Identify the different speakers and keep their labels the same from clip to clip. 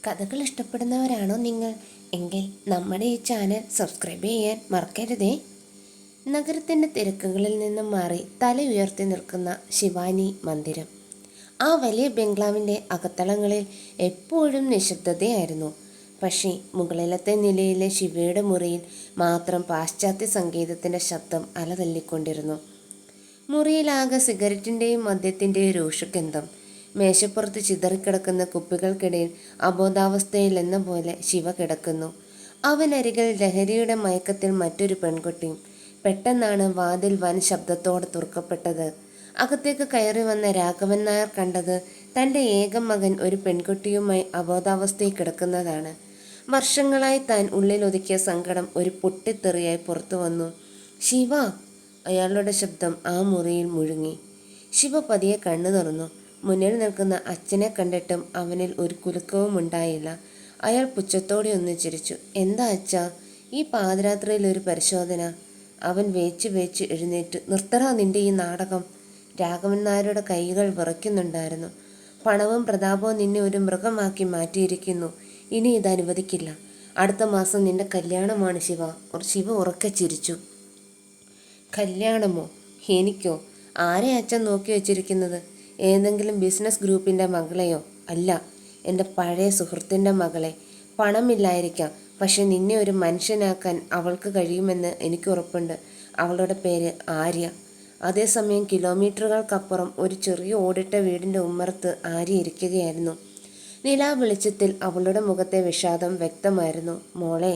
Speaker 1: കഥകൾ ഇഷ്ടപ്പെടുന്നവരാണോ നിങ്ങൾ? എങ്കിൽ നമ്മുടെ ഈ ചാനൽ സബ്സ്ക്രൈബ് ചെയ്യാൻ മറക്കരുതേ. നഗരത്തിൻ്റെ തിരക്കുകളിൽ നിന്നും മാറി തല ഉയർത്തി നിൽക്കുന്ന ശിവാനി മന്ദിരം. ആ വലിയ ബംഗ്ലാവിൻ്റെ അകത്തളങ്ങളിൽ എപ്പോഴും നിശബ്ദതയായിരുന്നു. പക്ഷേ മുകളിലത്തെ നിലയിലെ ശിവയുടെ മുറിയിൽ മാത്രം പാശ്ചാത്യ സംഗീതത്തിൻ്റെ ശബ്ദം അലതല്ലിക്കൊണ്ടിരുന്നു. മുറിയിലാകെ സിഗരറ്റിൻ്റെയും മദ്യത്തിൻ്റെയും രൂക്ഷഗന്ധം. മേശപ്പുറത്ത് ചിതറിക്കിടക്കുന്ന കുപ്പികൾക്കിടയിൽ അബോധാവസ്ഥയിൽ എന്ന പോലെ ശിവ കിടക്കുന്നു. അവനരികിൽ ലഹരിയുടെ മയക്കത്തിൽ മറ്റൊരു പെൺകുട്ടിയും. പെട്ടെന്നാണ് വാതിൽ വൻ ശബ്ദത്തോടെ തുറക്കപ്പെട്ടത്. അകത്തേക്ക് കയറി വന്ന രാഘവൻ നായർ കണ്ടത് തൻ്റെ ഏക മകൻ ഒരു പെൺകുട്ടിയുമായി അബോധാവസ്ഥയിൽ കിടക്കുന്നതാണ്. വർഷങ്ങളായി താൻ ഉള്ളിലൊതുക്കിയ സങ്കടം ഒരു പൊട്ടിത്തെറിയായി പുറത്തു വന്നു. ശിവ! അയാളുടെ ശബ്ദം ആ മുറിയിൽ മുഴുങ്ങി. ശിവ പതിയെ കണ്ണു തുറന്നു. മുന്നിൽ നിൽക്കുന്ന അച്ഛനെ കണ്ടിട്ടും അവനിൽ ഒരു കുലുക്കവും ഉണ്ടായില്ല. അയാൾ പുച്ഛത്തോടെ ഒന്ന് ചിരിച്ചു. എന്താ അച്ഛാ, ഈ പാതിരാത്രിയിൽ ഒരു പരിശോധന? അവൻ വേച്ച് എഴുന്നേറ്റ്. നിർത്തറാ നിന്റെ ഈ നാടകം. രാഘവൻ നായരുടെ കൈകൾ വിറയ്ക്കുന്നുണ്ടായിരുന്നു. പണവും പ്രതാപവും നിന്നെ ഒരു മൃഗമാക്കി മാറ്റിയിരിക്കുന്നു. ഇനി ഇത് അനുവദിക്കില്ല. അടുത്ത മാസം നിന്റെ കല്യാണമാണ് ശിവ. ശിവ ഉറക്കെ ചിരിച്ചു. കല്യാണമോ? എനിക്കോ? ആരെ അച്ഛൻ നോക്കി വച്ചിരിക്കുന്നത്? ഏതെങ്കിലും ബിസിനസ് ഗ്രൂപ്പിൻ്റെ മകളെയോ? അല്ല, എൻ്റെ പഴയ സുഹൃത്തിൻ്റെ മകളെ. പണമില്ലായിരിക്കാം, പക്ഷെ നിന്നെ ഒരു മനുഷ്യനാക്കാൻ അവൾക്ക് കഴിയുമെന്ന് എനിക്ക് ഉറപ്പുണ്ട്. അവളുടെ പേര് ആര്യ. അതേസമയം കിലോമീറ്ററുകൾക്കപ്പുറം ഒരു ചെറിയ ഓടിട്ട വീടിൻ്റെ ഉമ്മറത്ത് ആര്യ ഇരിക്കുകയായിരുന്നു. നിലാവെളിച്ചത്തിൽ അവളുടെ മുഖത്തെ വിഷാദം വ്യക്തമായിരുന്നു. മോളെ,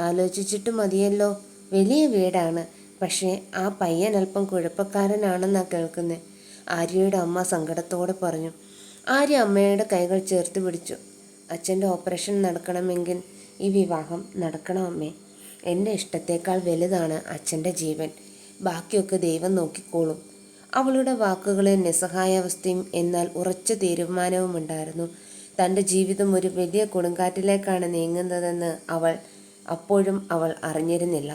Speaker 1: ആലോചിച്ചിട്ട് മതിയല്ലോ. വലിയ വീടാണ്, പക്ഷേ ആ പയ്യൻ അല്പം കുഴപ്പക്കാരനാണെന്നാണ് കേൾക്കുന്നത്. ആര്യയുടെ അമ്മ സങ്കടത്തോടെ പറഞ്ഞു. ആര്യ അമ്മയുടെ കൈകൾ ചേർത്ത് പിടിച്ചു. അച്ഛൻ്റെ ഓപ്പറേഷൻ നടക്കണമെങ്കിൽ ഈ വിവാഹം നടക്കണം അമ്മേ. എൻ്റെ ഇഷ്ടത്തേക്കാൾ വലുതാണ് അച്ഛൻ്റെ ജീവൻ. ബാക്കിയൊക്കെ ദൈവം നോക്കിക്കോളും. അവളുടെ വാക്കുകളിൽ നിസ്സഹായാവസ്ഥയും എന്നാൽ ഉറച്ച തീരുമാനവും ഉണ്ടായിരുന്നു. തൻ്റെ ജീവിതം ഒരു വലിയ കൊടുങ്കാറ്റിലേക്കാണ് നീങ്ങുന്നതെന്ന് അപ്പോഴും അവൾ അറിഞ്ഞിരുന്നില്ല.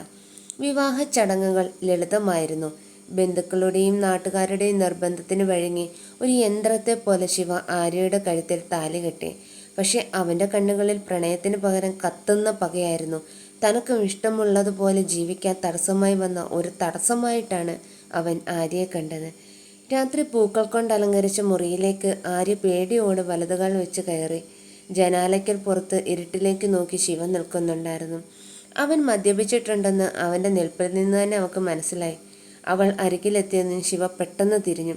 Speaker 1: വിവാഹ ചടങ്ങുകൾ ലളിതമായിരുന്നു. ബന്ധുക്കളുടെയും നാട്ടുകാരുടെയും നിർബന്ധത്തിന് വഴങ്ങി ഒരു യന്ത്രത്തെ പോലെ ശിവ ആര്യയുടെ കഴുത്തിൽ താലി കെട്ടി. പക്ഷെ അവൻ്റെ കണ്ണുകളിൽ പ്രണയത്തിന് പകരം കത്തുന്ന പകയായിരുന്നു. തനക്കും ഇഷ്ടമുള്ളതുപോലെ ജീവിക്കാൻ തടസ്സമായി വന്ന ഒരു തടസ്സമായിട്ടാണ് അവൻ ആര്യയെ കണ്ടത്. രാത്രി പൂക്കൾ കൊണ്ട് അലങ്കരിച്ച മുറിയിലേക്ക് ആര്യ പേടിയോട് വലതുകാൽ വെച്ച് കയറി. ജനാലയ്ക്കൽ പുറത്ത് ഇരുട്ടിലേക്ക് നോക്കി ശിവ നിൽക്കുന്നുണ്ടായിരുന്നു. അവൻ മദ്യപിച്ചിട്ടുണ്ടെന്ന് അവൻ്റെ നിൽപ്പിൽ നിന്ന് തന്നെ അവൾക്ക് മനസ്സിലായി. അവൾ അരികിലെത്തിയതിന് ശിവ പെട്ടെന്ന് തിരിഞ്ഞു.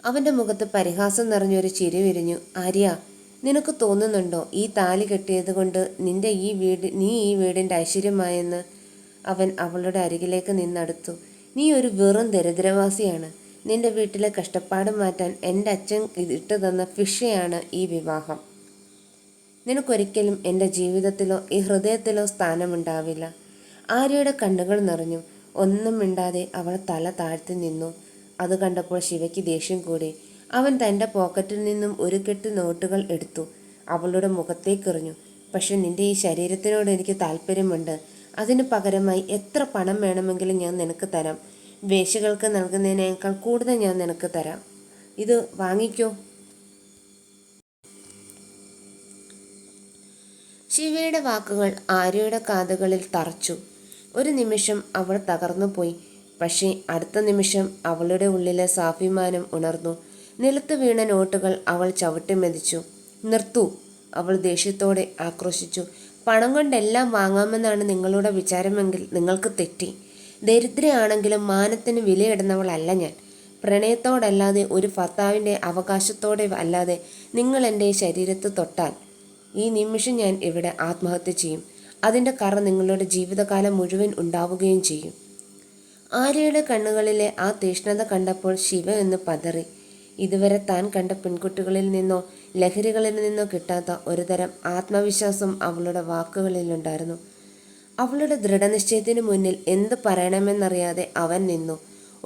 Speaker 1: അവൻ്റെ മുഖത്ത് പരിഹാസം നിറഞ്ഞൊരു ചിരി വിരിഞ്ഞു. ആര്യ, നിനക്ക് തോന്നുന്നുണ്ടോ ഈ താലി കെട്ടിയത് കൊണ്ട് നീ ഈ വീടിൻ്റെ ഐശ്വര്യമായെന്ന്? അവൻ അവളുടെ അരികിലേക്ക് നിന്നടുത്തു. നീ ഒരു വെറും ദരിദ്രവാസിയാണ്. നിന്റെ വീട്ടിലെ കഷ്ടപ്പാട് മാറ്റാൻ എൻ്റെ അച്ഛൻ ഇട്ടു തന്ന ഫിഷയാണ് ഈ വിവാഹം. നിനക്കൊരിക്കലും എൻ്റെ ജീവിതത്തിലോ ഈ ഹൃദയത്തിലോ സ്ഥാനമുണ്ടാവില്ല. ആര്യയുടെ കണ്ണുകൾ നിറഞ്ഞു. ഒന്നും മിണ്ടാതെ അവൾ തല താഴ്ത്തി നിന്നു. അത് കണ്ടപ്പോൾ ശിവയ്ക്ക് ദേഷ്യം കൂടി. അവൻ തൻ്റെ പോക്കറ്റിൽ നിന്നും ഒരു കെട്ട് നോട്ടുകൾ എടുത്തു. അവളുടെ മുഖത്തേക്കെറിഞ്ഞു. പക്ഷെ നിന്റെ ഈ ശരീരത്തിനോട് എനിക്ക് താല്പര്യമുണ്ട്. അതിന് പകരമായി എത്ര പണം വേണമെങ്കിലും ഞാൻ നിനക്ക് തരാം. വേശ്യകൾക്ക് നൽകുന്നതിനേക്കാൾ കൂടുതൽ ഞാൻ നിനക്ക് തരാം. ഇത് വാങ്ങിക്കോ. ശിവയുടെ വാക്കുകൾ ആര്യയുടെ കാതുകളിൽ തറച്ചു. ഒരു നിമിഷം അവൾ തകർന്നുപോയി. പക്ഷേ അടുത്ത നിമിഷം അവളുടെ ഉള്ളിലെ സ്വാഭിമാനം ഉണർന്നു. നിലത്ത് വീണ നോട്ടുകൾ അവൾ ചവിട്ടി മെതിച്ചു. നിർത്തൂ, അവൾ ദേഷ്യത്തോടെ ആക്രോശിച്ചു. പണം കൊണ്ടെല്ലാം വാങ്ങാമെന്നാണ് നിങ്ങളുടെ വിചാരമെങ്കിൽ നിങ്ങൾക്ക് തെറ്റി. ദരിദ്രയാണെങ്കിലും മാനത്തിന് വിലയിടുന്നവളല്ല ഞാൻ. പ്രണയത്തോടല്ലാതെ ഒരു ഭർത്താവിൻ്റെ അവകാശത്തോടെ അല്ലാതെ നിങ്ങൾ എൻ്റെ ശരീരത്ത് തൊട്ടാൽ ഈ നിമിഷം ഞാൻ ഇവിടെ ആത്മഹത്യ ചെയ്യും. അതിൻ്റെ കറ നിങ്ങളുടെ ജീവിതകാലം മുഴുവൻ ഉണ്ടാവുകയും ചെയ്യും. ആര്യയുടെ കണ്ണുകളിലെ ആ തീഷ്ണത കണ്ടപ്പോൾ ശിവ എന്ന് പതറി. ഇതുവരെ താൻ കണ്ട പെൺകുട്ടികളിൽ നിന്നോ ലഹരികളിൽ നിന്നോ കിട്ടാത്ത ഒരുതരം ആത്മവിശ്വാസം അവളുടെ വാക്കുകളിലുണ്ടായിരുന്നു. അവളുടെ ദൃഢനിശ്ചയത്തിന് മുന്നിൽ എന്ത് പറയണമെന്നറിയാതെ അവൻ നിന്നു.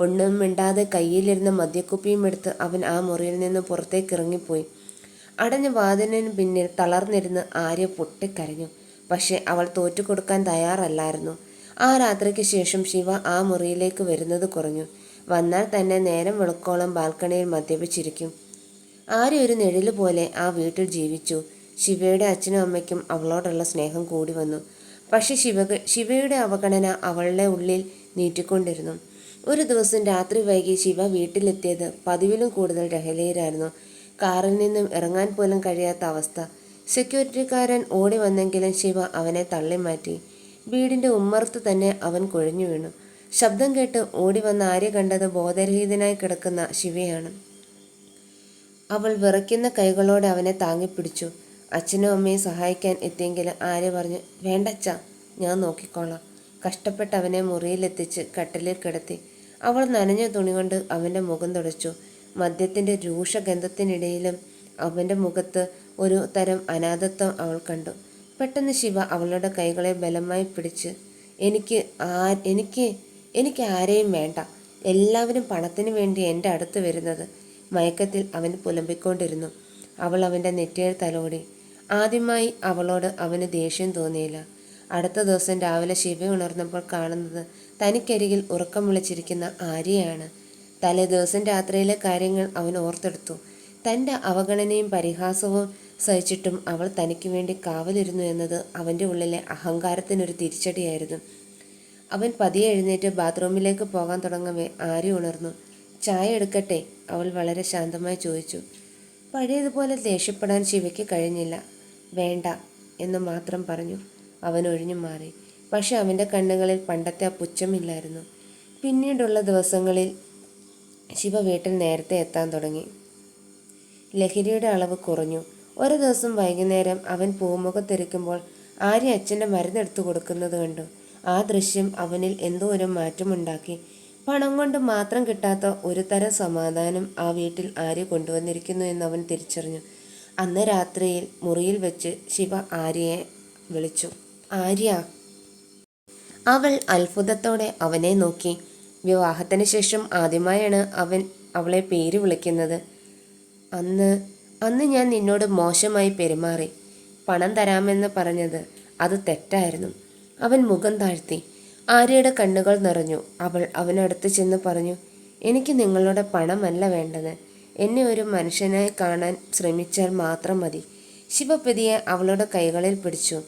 Speaker 1: ഒന്നും മിണ്ടാതെ കയ്യിലിരുന്ന മദ്യക്കുപ്പിയും എടുത്ത് അവൻ ആ മുറിയിൽ നിന്ന് പുറത്തേക്ക് ഇറങ്ങിപ്പോയി. അടഞ്ഞ വാതിലിന് പിന്നിൽ തളർന്നിരുന്ന് ആര്യ പൊട്ടിക്കരഞ്ഞു. പക്ഷെ അവൾ തോറ്റുകൊടുക്കാൻ തയ്യാറല്ലായിരുന്നു. ആ രാത്രിക്ക് ശേഷം ശിവ ആ മുറിയിലേക്ക് വരുന്നത് കുറഞ്ഞു. വന്നാൽ തന്നെ നേരം വെളുക്കോളം ബാൽക്കണിയിൽ മദ്യപിച്ചിരിക്കും. ആര്യ ഒരു നിഴല് പോലെ ആ വീട്ടിൽ ജീവിച്ചു. ശിവയുടെ അച്ഛനും അമ്മയ്ക്കും അവളോടുള്ള സ്നേഹം കൂടി വന്നു. പക്ഷെ ശിവയുടെ അവഗണന അവളുടെ ഉള്ളിൽ നീട്ടിക്കൊണ്ടിരുന്നു. ഒരു ദിവസം രാത്രി വൈകി ശിവ വീട്ടിലെത്തിയത് പതിവിലും കൂടുതൽ ലഹരിയിലായിരുന്നു. കാറിൽ നിന്നും ഇറങ്ങാൻ പോലും കഴിയാത്ത അവസ്ഥ. സെക്യൂരിറ്റിക്കാരൻ ഓടി വന്നെങ്കിലും ശിവ അവനെ തള്ളിമാറ്റി. വീടിൻ്റെ ഉമ്മറത്ത് തന്നെ അവൻ കുഴഞ്ഞു വീണു. ശബ്ദം കേട്ട് ഓടി വന്ന ആര്യ കണ്ടത് ബോധരഹിതനായി കിടക്കുന്ന ശിവയാണ്. അവൾ വിറയ്ക്കുന്ന കൈകളോടെ അവനെ താങ്ങിപ്പിടിച്ചു. അച്ഛനും അമ്മയും സഹായിക്കാൻ എത്തിയെങ്കിലും ആര്യ പറഞ്ഞു, വേണ്ടച്ച, ഞാൻ നോക്കിക്കോളാം. കഷ്ടപ്പെട്ട് അവനെ മുറിയിലെത്തിച്ച് കട്ടിലിൽ കിടത്തി. അവൾ നനഞ്ഞ തുണി കൊണ്ട് അവൻ്റെ മുഖം തുടച്ചു. മദ്യത്തിൻ്റെ രൂക്ഷഗന്ധത്തിനിടയിലും അവൻ്റെ മുഖത്ത് ഒരു തരം അനാഥത്വം അവൾ കണ്ടു. പെട്ടെന്ന് ശിവ അവളുടെ കൈകളെ ബലമായി പിടിച്ച്, എനിക്ക് ആരെയും വേണ്ട. എല്ലാവരും പണത്തിന് വേണ്ടി എൻ്റെ അടുത്ത് വരുന്നത്. മയക്കത്തിൽ അവൻ പുലമ്പിക്കൊണ്ടിരുന്നു. അവൾ അവൻ്റെ നെറ്റിയിൽ തലോടി. ആദ്യമായി അവളോട് അവന് ദേഷ്യം തോന്നിയില്ല. അടുത്ത ദിവസം രാവിലെ ശിവ ഉണർന്നപ്പോൾ കാണുന്നത് തനിക്കരികിൽ ഉറക്കം വിളിച്ചിരിക്കുന്ന ആര്യയാണ്. തലേ ദിവസം രാത്രിയിലെ കാര്യങ്ങൾ അവൻ ഓർത്തെടുത്തു. തൻ്റെ അവഗണനയും പരിഹാസവും സഹിച്ചിട്ടും അവൾ തനിക്ക് വേണ്ടി കാവലിരുന്നു എന്നത് അവൻ്റെ ഉള്ളിലെ അഹങ്കാരത്തിനൊരു തിരിച്ചടിയായിരുന്നു. അവൻ പതിയെ എഴുന്നേറ്റ് ബാത്റൂമിലേക്ക് പോകാൻ തുടങ്ങവേ ആര്യ ഉണർന്നു. ചായ എടുക്കട്ടെ? അവൾ വളരെ ശാന്തമായി ചോദിച്ചു. പഴയതുപോലെ ദേഷ്യപ്പെടാൻ ശിവയ്ക്ക് കഴിഞ്ഞില്ല. വേണ്ട എന്ന് മാത്രം പറഞ്ഞു. അവൻ ഒഴിഞ്ഞു മാറി. പക്ഷെ അവൻ്റെ കണ്ണുകളിൽ പണ്ടത്തെ ആ പുച്ഛമില്ലായിരുന്നു. പിന്നീടുള്ള ദിവസങ്ങളിൽ ശിവ വീട്ടിൽ നേരത്തെ എത്താൻ തുടങ്ങി. ലഹരിയുടെ അളവ് കുറഞ്ഞു. ഒരു ദിവസം വൈകുന്നേരം അവൻ പൂമുഖത്തിരിക്കുമ്പോൾ ആര്യ അച്ഛൻ്റെ മരുന്നെടുത്തു കൊടുക്കുന്നത് കണ്ടു. ആ ദൃശ്യം അവനിൽ എന്തോ ഒരു മാറ്റമുണ്ടാക്കി. പണം കൊണ്ട് മാത്രം കിട്ടാത്ത ഒരു തരം സമാധാനം ആ വീട്ടിൽ ആര്യ കൊണ്ടുവന്നിരിക്കുന്നു എന്നവൻ തിരിച്ചറിഞ്ഞു. അന്ന് രാത്രിയിൽ മുറിയിൽ വെച്ച് ശിവ ആര്യയെ വിളിച്ചു. ആര്യ. അവൾ അത്ഭുതത്തോടെ അവനെ നോക്കി. വിവാഹത്തിന് ശേഷം ആദ്യമായാണ് അവൻ അവളെ പേര് വിളിക്കുന്നത്. അന്ന് ഞാൻ നിന്നോട് മോശമായി പെരുമാറി. പണം തരാമെന്ന് പറഞ്ഞത് അത് തെറ്റായിരുന്നു. അവൻ മുഖം താഴ്ത്തി. ആര്യയുടെ കണ്ണുകൾ നിറഞ്ഞു. അവൾ അവനടുത്ത് ചെന്ന് പറഞ്ഞു, എനിക്ക് നിങ്ങളുടെ പണമല്ല വേണ്ടത്. എന്നെ ഒരു മനുഷ്യനായി കാണാൻ ശ്രമിച്ചാൽ മാത്രം മതി. ശിവപതിയെ അവളുടെ കൈകളിൽ പിടിച്ചു.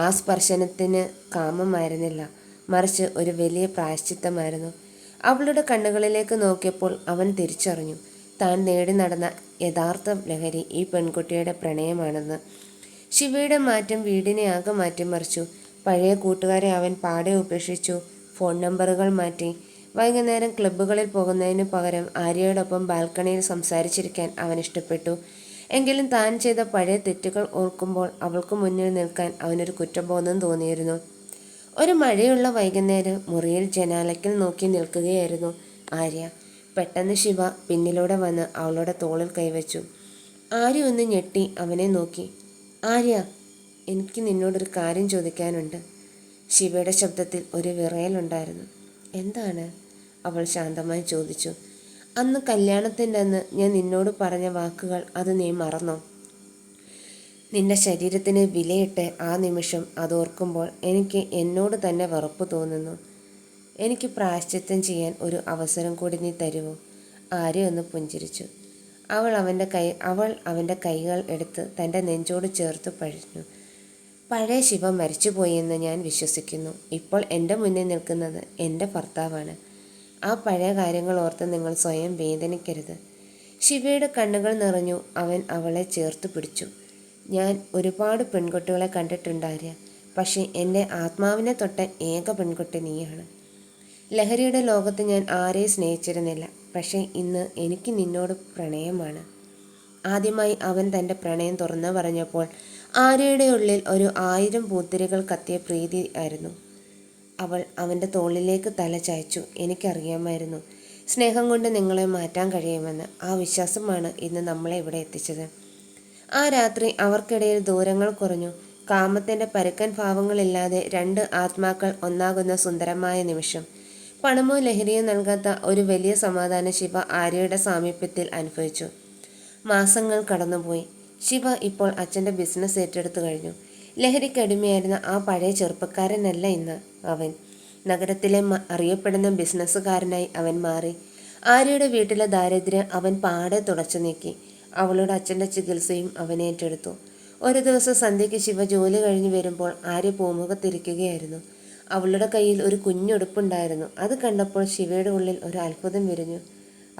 Speaker 1: ആ സ്പർശനത്തിന് കാമമായിരുന്നില്ല, മറിച്ച് ഒരു വലിയ പ്രായശ്ചിത്തമായിരുന്നു. അവളുടെ കണ്ണുകളിലേക്ക് നോക്കിയപ്പോൾ അവൻ തിരിച്ചറിഞ്ഞു, താൻ നേടി നടന്ന യഥാർത്ഥ ലഹരി ഈ പെൺകുട്ടിയുടെ പ്രണയമാണെന്ന്. ശിവയുടെ മാറ്റം വീടിനെ ആകെ മാറ്റിമറിച്ചു. പഴയ കൂട്ടുകാരെ അവൻ പാടെ ഉപേക്ഷിച്ചു. ഫോൺ നമ്പറുകൾ മാറ്റി. വൈകുന്നേരം ക്ലബ്ബുകളിൽ പോകുന്നതിന് പകരം ആര്യയോടൊപ്പം ബാൽക്കണിയിൽ സംസാരിച്ചിരിക്കാൻ അവൻ ഇഷ്ടപ്പെട്ടു. എങ്കിലും താൻ ചെയ്ത പഴയ തെറ്റുകൾ ഓർക്കുമ്പോൾ അവൾക്ക് മുന്നിൽ നിൽക്കാൻ അവനൊരു കുറ്റബോധം തോന്നിയിരുന്നു. ഒരു മഴയുള്ള വൈകുന്നേരം മുറിയിൽ ജനാലയ്ക്കൽ നോക്കി നിൽക്കുകയായിരുന്നു ആര്യ. പെട്ടെന്ന് ശിവ പിന്നിലൂടെ വന്ന് അവളുടെ തോളിൽ കൈവച്ചു. ആര്യ ഒന്ന് ഞെട്ടി അവനെ നോക്കി. ആര്യ, എനിക്ക് നിന്നോടൊരു കാര്യം ചോദിക്കാനുണ്ട്. ശിവയുടെ ശബ്ദത്തിൽ ഒരു വിറയലുണ്ടായിരുന്നു. എന്താണ്? അവൾ ശാന്തമായി ചോദിച്ചു. അന്ന് കല്യാണത്തിൻ്റെ അന്ന് ഞാൻ നിന്നോട് പറഞ്ഞ വാക്കുകൾ അത് നീ മറന്നോ? നിന്റെ ശരീരത്തിന് വിലയിട്ട് ആ നിമിഷം അതോർക്കുമ്പോൾ എനിക്ക് എന്നോട് തന്നെ വെറുപ്പ് തോന്നുന്നു. എനിക്ക് പ്രായശ്ചിത്തം ചെയ്യാൻ ഒരു അവസരം കൂടി നീ തരുമോ? ആര്യ ഒന്ന് പുഞ്ചിരിച്ചു. അവൾ അവൻ്റെ കൈകൾ എടുത്ത് തൻ്റെ നെഞ്ചോട് ചേർത്ത് പഴിഞ്ഞു. പഴയ ശിവ മരിച്ചുപോയെന്ന് ഞാൻ വിശ്വസിക്കുന്നു. ഇപ്പോൾ എൻ്റെ മുന്നിൽ നിൽക്കുന്നത് എൻ്റെ ഭർത്താവാണ്. ആ പഴയ കാര്യങ്ങൾ ഓർത്ത് നിങ്ങൾ സ്വയം വേദനിക്കരുത്. ശിവയുടെ കണ്ണുകൾ നിറഞ്ഞു. അവൻ അവളെ ചേർത്ത് പിടിച്ചു. ഞാൻ ഒരുപാട് പെൺകുട്ടികളെ കണ്ടിട്ടുണ്ടാര്യ, പക്ഷേ എൻ്റെ ആത്മാവിനെ തൊട്ട ഏക പെൺകുട്ടി നീയാണ്. ലഹരിയുടെ ലോകത്ത് ഞാൻ ആരെയും സ്നേഹിച്ചിരുന്നില്ല, പക്ഷേ ഇന്ന് എനിക്ക് നിന്നോട് പ്രണയമാണ്. ആദ്യമായി അവൻ തൻ്റെ പ്രണയം തുറന്നു പറഞ്ഞപ്പോൾ ആര്യയുടെ ഉള്ളിൽ ഒരു 1000 പൂത്തിരികൾ കത്തിയ പ്രീതി ആയിരുന്നു. അവൾ അവൻ്റെ തോളിലേക്ക് തല ചായ്ച്ചു. എനിക്കറിയാമായിരുന്നു സ്നേഹം കൊണ്ട് നിങ്ങളെ മാറ്റാൻ കഴിയുമെന്ന്. ആ വിശ്വാസമാണ് ഇന്ന് നമ്മളെ ഇവിടെ എത്തിച്ചത്. ആ രാത്രി അവർക്കിടയിൽ ദൂരങ്ങൾ കുറഞ്ഞു. കാമത്തിൻ്റെ പരുക്കൻ ഭാവങ്ങളില്ലാതെ 2 ആത്മാക്കൾ ഒന്നാകുന്ന സുന്ദരമായ നിമിഷം. പണമോ ലഹരിയോ നൽകാത്ത ഒരു വലിയ സമാധാന ശിവ ആര്യയുടെ സാമീപ്യത്തിൽ അനുഭവിച്ചു. മാസങ്ങൾ കടന്നുപോയി. ശിവ ഇപ്പോൾ അച്ഛൻ്റെ ബിസിനസ് ഏറ്റെടുത്തു കഴിഞ്ഞു. ലഹരിക്കടിമയായിരുന്ന ആ പഴയ ചെറുപ്പക്കാരനല്ല ഇന്ന് അവൻ. നഗരത്തിലെ അറിയപ്പെടുന്ന ബിസിനസ്സുകാരനായി അവൻ മാറി. ആര്യയുടെ വീട്ടിലെ ദാരിദ്ര്യം അവൻ പാടെ തുടച്ചു നീക്കി. അവളുടെ അച്ഛൻ്റെ ചികിത്സയും അവൻ ഏറ്റെടുത്തു. ഒരു ദിവസം സന്ധ്യയ്ക്ക് ശിവ ജോലി കഴിഞ്ഞ് വരുമ്പോൾ ആര്യ പൂമുഖത്തിരിക്കുകയായിരുന്നു. അവളുടെ കയ്യിൽ ഒരു കുഞ്ഞുടുപ്പുണ്ടായിരുന്നു. അത് കണ്ടപ്പോൾ ശിവയുടെ ഉള്ളിൽ ഒരു അത്ഭുതം വിരിഞ്ഞു.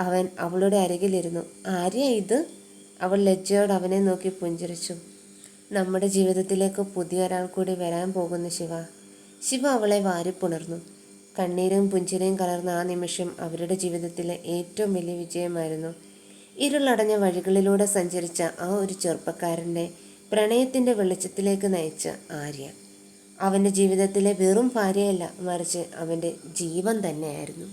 Speaker 1: അവൻ അവളുടെ അരികിലിരുന്നു. ആര്യ ഇത്? അവൾ ലജ്ജയോട് അവനെ നോക്കി പുഞ്ചിരിച്ചു. നമ്മുടെ ജീവിതത്തിലേക്ക് പുതിയ ഒരാൾ കൂടി വരാൻ പോകുന്നു ശിവ. ശിവ അവളെ വാരിപ്പുണർന്നു. കണ്ണീരും പുഞ്ചിരിയും കലർന്ന ആ നിമിഷം അവരുടെ ജീവിതത്തിലെ ഏറ്റവും വലിയ വിജയമായിരുന്നു. ഇരുളടഞ്ഞ വഴികളിലൂടെ സഞ്ചരിച്ച ആ ഒരു ചെറുപ്പക്കാരനെ പ്രണയത്തിൻ്റെ വെളിച്ചത്തിലേക്ക് നയിച്ച ആര്യ അവൻ്റെ ജീവിതത്തിലെ വെറും ഭാര്യയല്ല, മറിച്ച് അവൻ്റെ ജീവൻ തന്നെയായിരുന്നു.